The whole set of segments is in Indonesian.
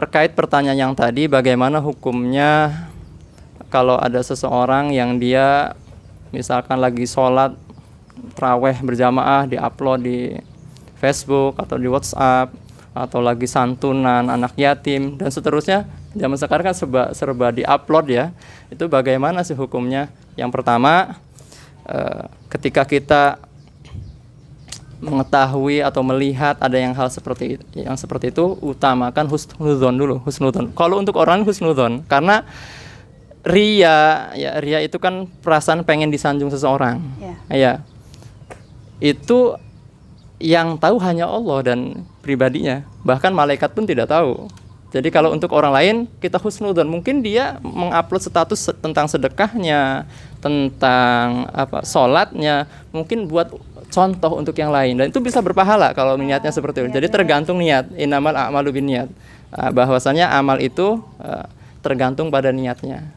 terkait pertanyaan yang tadi, bagaimana hukumnya kalau ada seseorang yang dia misalkan lagi sholat tarawih berjamaah di-upload di Facebook atau di WhatsApp, atau lagi santunan anak yatim dan seterusnya. Zaman sekarang kan serba di-upload ya. Itu bagaimana sih hukumnya? Yang pertama, ketika kita mengetahui atau melihat ada hal seperti itu, utamakan husnudzon dulu, husnudzon. Kalau untuk orang husnudzon, karena ria itu kan perasaan pengen disanjung seseorang. Ya. Itu yang tahu hanya Allah dan pribadinya, bahkan malaikat pun tidak tahu. Jadi kalau untuk orang lain kita husnudzon, mungkin dia mengupload status tentang sedekahnya, tentang sholatnya, mungkin buat contoh untuk yang lain, dan itu bisa berpahala kalau niatnya seperti itu. Jadi tergantung niat, innamal a'malu binniyat, bahwasanya amal itu tergantung pada niatnya.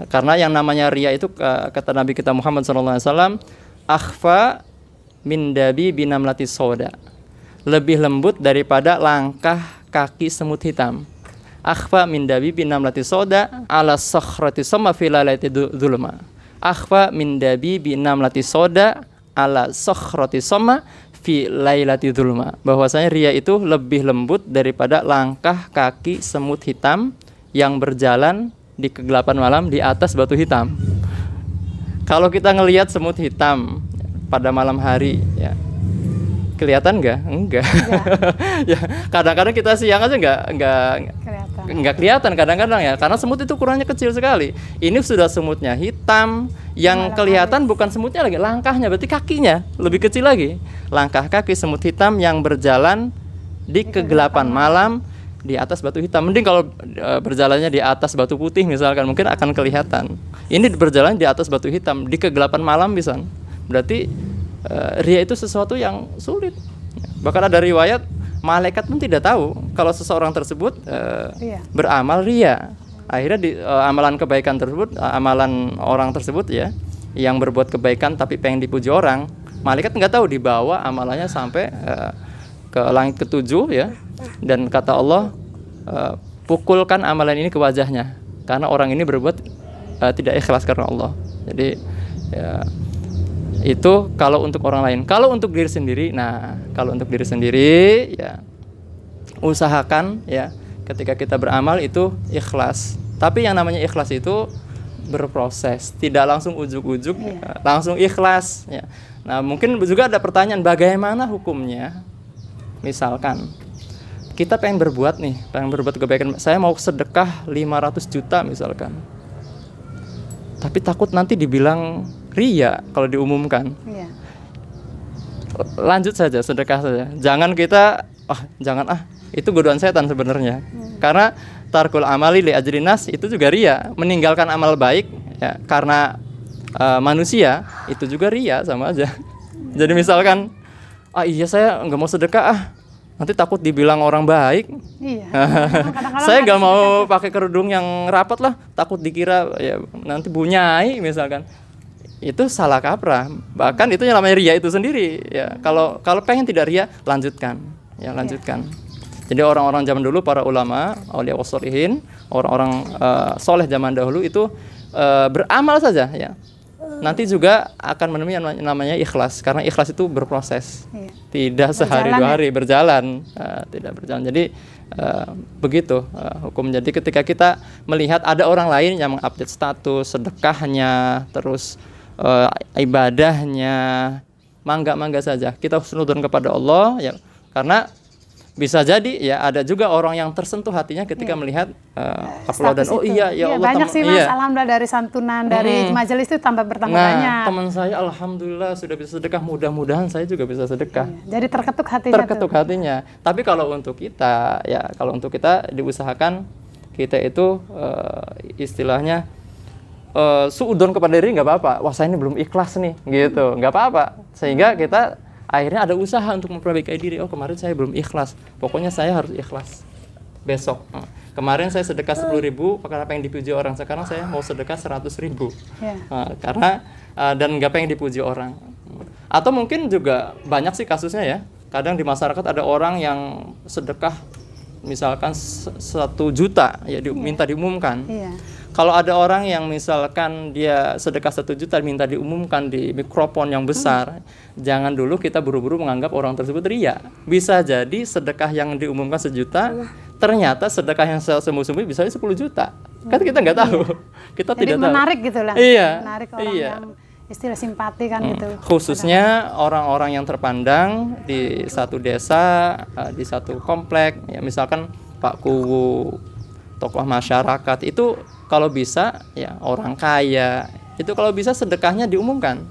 Karena yang namanya ria itu, kata Nabi kita Muhammad SAW, akhfa min dabi binamlati soda, lebih lembut daripada langkah kaki semut hitam. Akhfa min dabi binamlati soda ala sakhrati sama filalati zulma. Akhfa min dabi binamlati soda ala sakhrati sama fi lailati zulma. Bahwasanya ria itu lebih lembut daripada langkah kaki semut hitam yang berjalan di kegelapan malam di atas batu hitam. Kalau kita ngelihat semut hitam pada malam hari, ya kelihatan nggak? Enggak. Ya, kadang-kadang kita siang aja nggak kelihatan kadang-kadang ya, karena semut itu ukurannya kecil sekali. Ini sudah semutnya hitam, yang kelihatan bukan semutnya lagi, langkahnya, berarti kakinya lebih kecil lagi. Langkah kaki semut hitam yang berjalan di kegelapan malam di atas batu hitam. Mending kalau berjalannya di atas batu putih misalkan, mungkin akan kelihatan. Ini berjalan di atas batu hitam di kegelapan malam bisa. Berarti ria itu sesuatu yang sulit. Bahkan ada riwayat malaikat pun tidak tahu kalau seseorang tersebut beramal ria. Akhirnya amalan kebaikan tersebut, amalan orang tersebut ya, yang berbuat kebaikan tapi pengen dipuji orang, malaikat nggak tahu dibawa amalannya sampai ke langit ketujuh ya. Dan kata Allah, pukulkan amalan ini ke wajahnya, karena orang ini berbuat tidak ikhlas karena Allah. Jadi ya, itu kalau untuk orang lain. Kalau untuk diri sendiri, ya usahakan ya ketika kita beramal itu ikhlas. Tapi yang namanya ikhlas itu berproses, tidak langsung ujuk-ujuk langsung ikhlas ya. Nah, mungkin juga ada pertanyaan, bagaimana hukumnya? Misalkan kita pengen berbuat kebaikan, saya mau sedekah 500 juta misalkan, tapi takut nanti dibilang ria kalau diumumkan. Lanjut saja, sedekah saja. Jangan kita itu godaan setan sebenarnya. Karena tarkul amali li ajrin nas itu juga ria, meninggalkan amal baik ya karena manusia itu juga ria, sama aja. Jadi misalkan saya nggak mau sedekah, nanti takut dibilang orang baik. Saya nggak mau pakai kerudung yang rapat lah, takut dikira ya nanti bunyai misalkan. Itu salah kaprah. Bahkan itu yang namanya ria itu sendiri ya. Kalau pengen tidak ria, lanjutkan. Jadi orang-orang zaman dulu, para ulama, auliya wassalihin, orang-orang soleh zaman dahulu itu beramal saja ya. Nanti juga akan menemui yang namanya ikhlas, karena ikhlas itu berproses. Tidak sehari dua hari berjalan, tidak berjalan. Jadi begitu hukum. Jadi ketika kita melihat ada orang lain yang mengupdate status sedekahnya, terus ibadahnya, mangga saja kita husnudzon kepada Allah ya, karena bisa jadi ya ada juga orang yang tersentuh hatinya ketika melihat uploadan. Ya Allah, banyak sih Mas, alhamdulillah dari santunan dari majelis itu bertambah banyak. Teman saya alhamdulillah sudah bisa sedekah, mudah-mudahan saya juga bisa sedekah. Jadi terketuk hatinya. Tapi kalau untuk kita diusahakan kita itu istilahnya suudon kepada diri nggak apa-apa. Wah, saya ini belum ikhlas nih, gitu, nggak apa-apa. Sehingga kita akhirnya ada usaha untuk memperbaiki diri. Kemarin saya belum ikhlas, pokoknya saya harus ikhlas besok. Kemarin saya sedekah 10.000 karena pengen dipuji orang, sekarang saya mau sedekah 100.000 karena dan nggak pengen dipuji orang. Atau mungkin juga banyak sih kasusnya ya. Kadang di masyarakat ada orang yang sedekah misalkan 1 juta ya minta diumumkan. Iya. Kalau ada orang yang misalkan dia sedekah 1 juta minta diumumkan di mikrofon yang besar, jangan dulu kita buru-buru menganggap orang tersebut ria. Bisa jadi sedekah yang diumumkan 1 juta, ternyata sedekah yang sembunyi-sembunyi bisa 10 juta. Kan kita nggak tahu. Kita Jadi tidak tahu. menarik gitu lah. Iya. Menarik orang Iya. yang istilah simpati kan gitu. Khususnya orang-orang yang terpandang di satu desa, di satu komplek, ya misalkan Pak Kuwu, tokoh masyarakat itu kalau bisa ya orang kaya itu kalau bisa sedekahnya diumumkan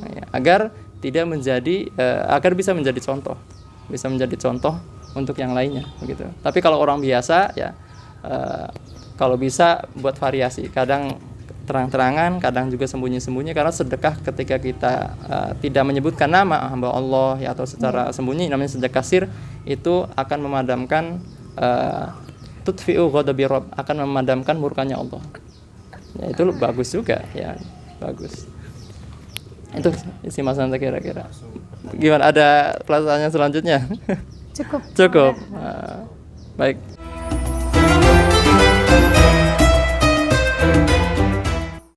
ya, agar tidak menjadi agar bisa menjadi contoh untuk yang lainnya begitu. Tapi kalau orang biasa ya kalau bisa buat variasi, kadang terang-terangan, kadang juga sembunyi-sembunyi, karena sedekah ketika kita tidak menyebutkan nama hamba Allah ya, atau secara sembunyi, namanya sedekah sir, itu akan memadamkan tutfi'u ghadabi Rabb, akan memadamkan murkanya Allah. Ya, itu bagus juga ya, bagus. Itu isi Mas Hanta kira-kira. Gimana, ada pertanyaannya selanjutnya? Cukup. Cukup. Baik.